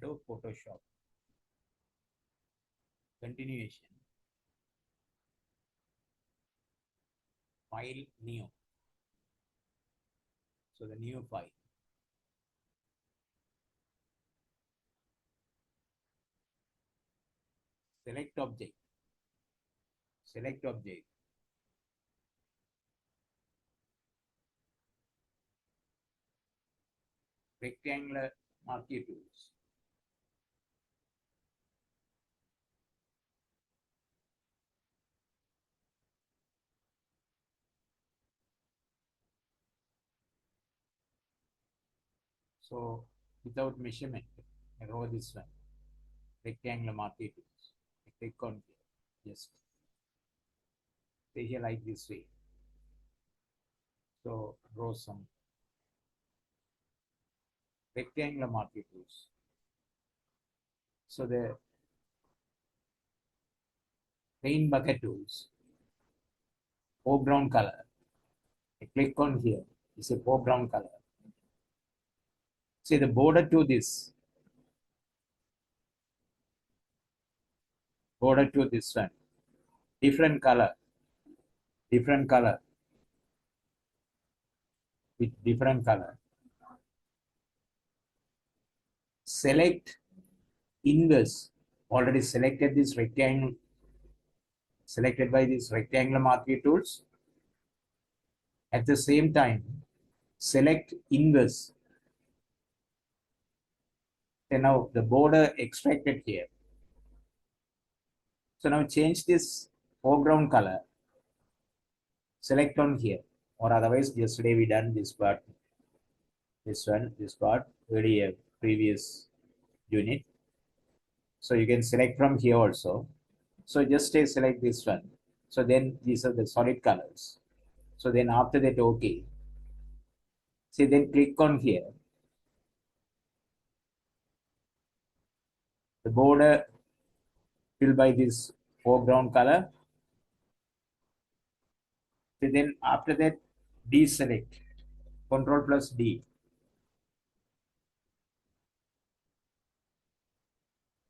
Adobe Photoshop. Continuation. File new. So the new file. Select object. Select object. Rectangular marquee tools. So without measurement, I draw this one. Rectangular marquee tools. I click on here. Just stay here like this way. So draw some rectangular marquee tools. So the paint bucket tools, foreground color. I click on here. It's a foreground color. See the border to this. Border to this one. Different color. Different color. With different color. Select inverse. Already selected this rectangle. Selected by these rectangular marquee tools. At the same time, select inverse. So now the border extracted here. So now change this foreground color. Select on here, or otherwise yesterday we done this part. This one, this part, already a previous unit. So you can select from here also. So just select this one. So then these are the solid colors. So then after that, okay. See, then click on here. The border filled by this foreground color. So then after that, deselect. Control plus D.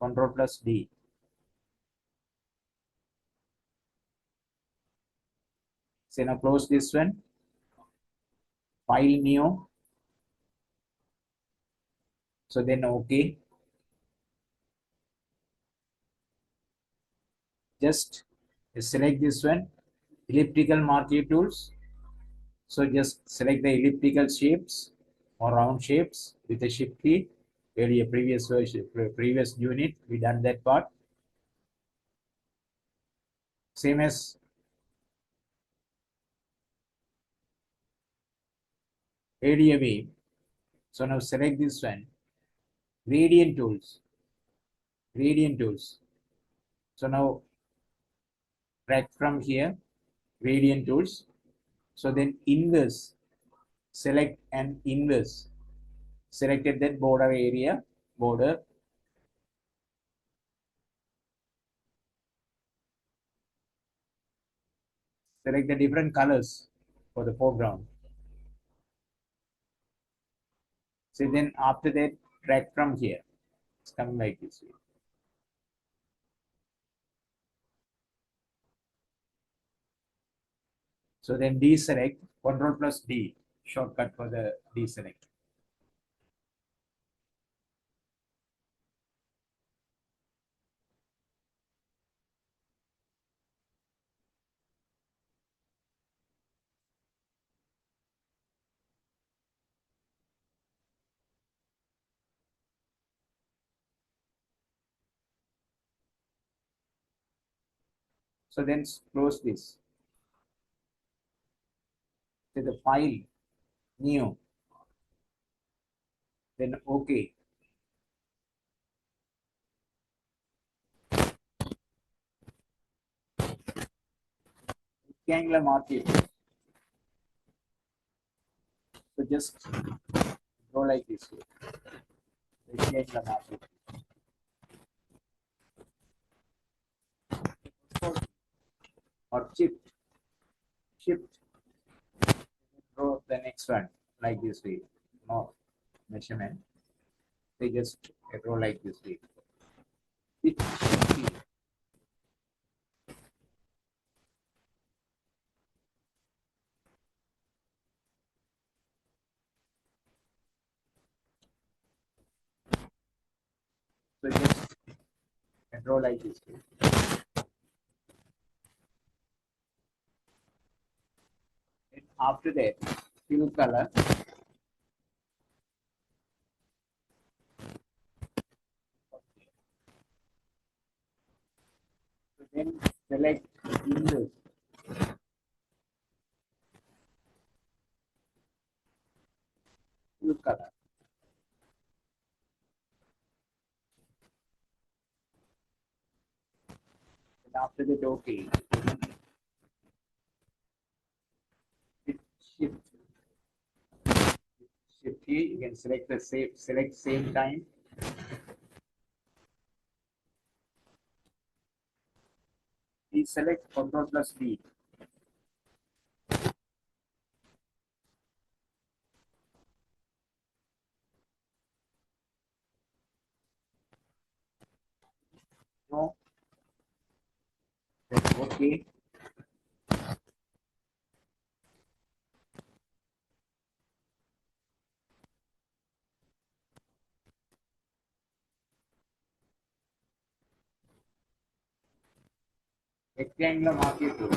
Control plus D. So now close this one. File new. So then okay. Just select this one. Elliptical marquee tools. So just select the elliptical shapes or round shapes with a shift key. Earlier previous version, previous unit, we done that part. Same as Adobe. So now select this one. Gradient tools. Gradient tools. So now drag from here. Gradient tools. So then inverse. Select and inverse. Selected that border area. Border. Select the different colors for the foreground. So then after that, drag from here. It's coming like this way. So then deselect, Control plus D, shortcut for the deselect. So then close this. So the file, new, then OK. Rectangular marquee. So just go like this way. Rectangular marquee. Or shift, draw the next one like this way. No measurement. They just I draw like this way. It should be. So just I draw like this way. And after that, fill color. So then select inverse. Fill color. And after that, okay. Hit shift. Shift here. You can select the same time. Please select Ctrl plus D. No. Then okay. Rectangular marquee tool.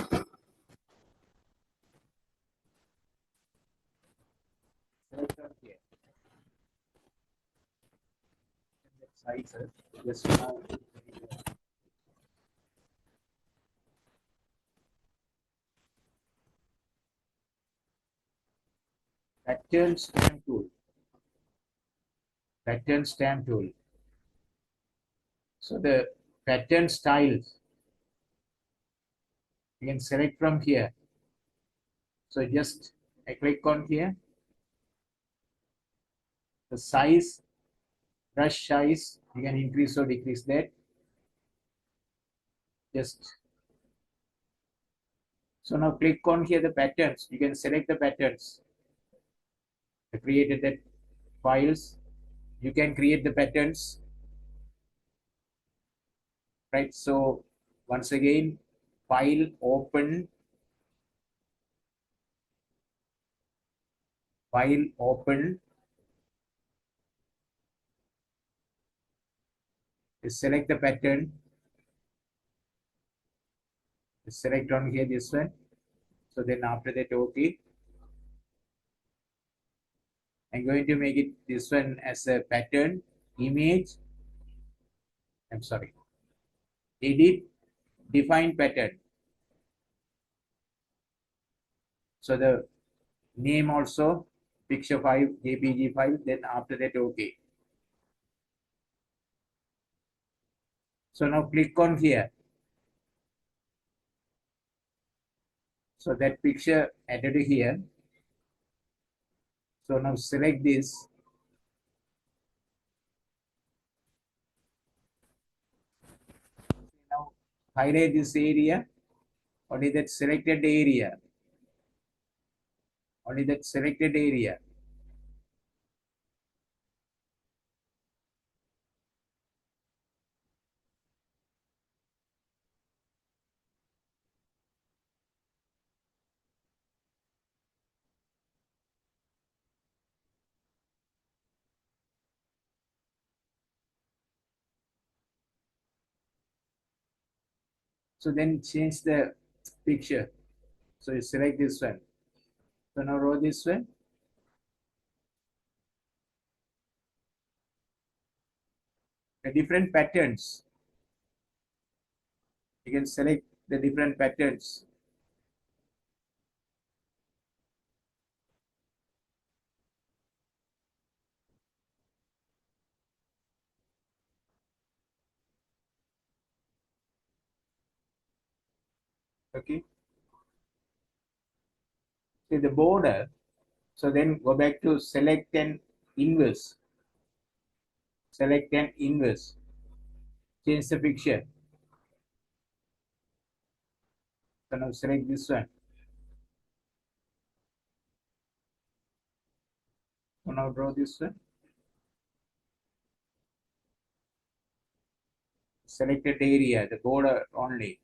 Select on here. And the sizes. Just now. Pattern stamp tool. Pattern stamp tool. So the pattern styles you can select from here. So just I click on here. The size, brush size, you can increase or decrease that. Just so now click on here the patterns. You can select the patterns. I created that files. You can create the patterns, right? So once again, file, open, file, open. You select the pattern. You select on here this one. So then after that, okay. I'm going to make it this one as a pattern, image. I'm sorry, edit, define pattern. So the name also picture file, JPG file. Then after that, okay. So now click on here. So that picture added here. So now select this. Now highlight this area. Only that selected area. Only that selected area. So then change the picture. So you select this one. So now row this one. The different patterns. You can select the different patterns. Okay. See the border. So then go back to select and inverse. Select and inverse. Change the picture. So now select this one. So now draw this one. selected area, the border only.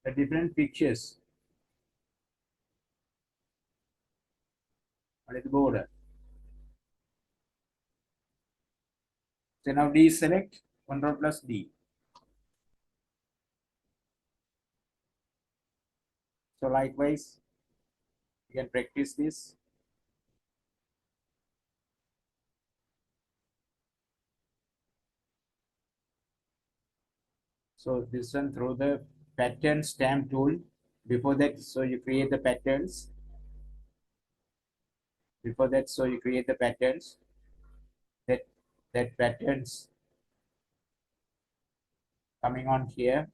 The different pictures on the border. So now deselect, Ctrl plus D. So likewise, you can practice this. So this one through the pattern stamp tool. Before that, so you create the patterns. Before that, so you create the patterns. That that patterns coming on here.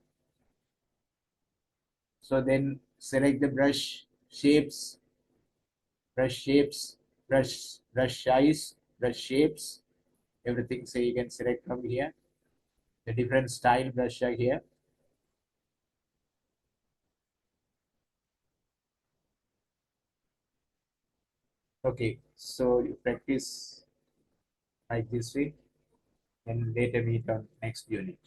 So then select the brush shapes, brush size, brush shapes, everything. So you can select from here. The different style brush are here. Okay, so you practice like this way and later meet on next unit.